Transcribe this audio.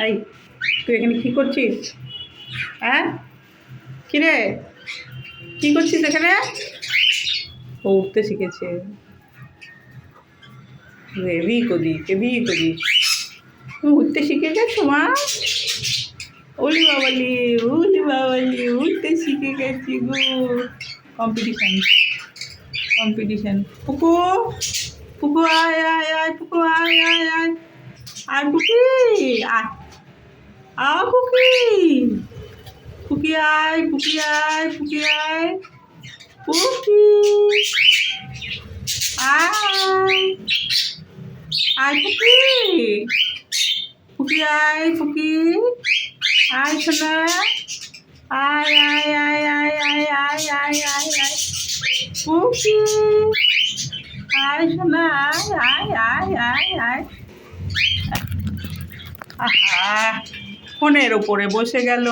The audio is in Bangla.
এই তুই এখানে কী করছিস? হ্যাঁ, কিরে কী করছিস এখানে? ও উঠতে শিখেছে। হেবি করি হেবি করি, তুমি উঠতে শিখে গেছো মা? ওলি বাবালি উঠতে শিখে গেছি গো। Competition competition. পুকু পুকু আয় আয় আয়, পুকু আয় আয় আয় আয়, পুকি আয়, পুকি পুকি আয়, পুকি আয়, পুকি আয়, পুকি আয় আয়, পুকি পুকি আয়, পুকি আয় সোনা, আয় আয় আয় আয় আয় আয় আয় আয় আয়, পুকি আয় সোনা, আয় আয় আয় আয়। আহা, ফোনের ওপরে বসে গেল।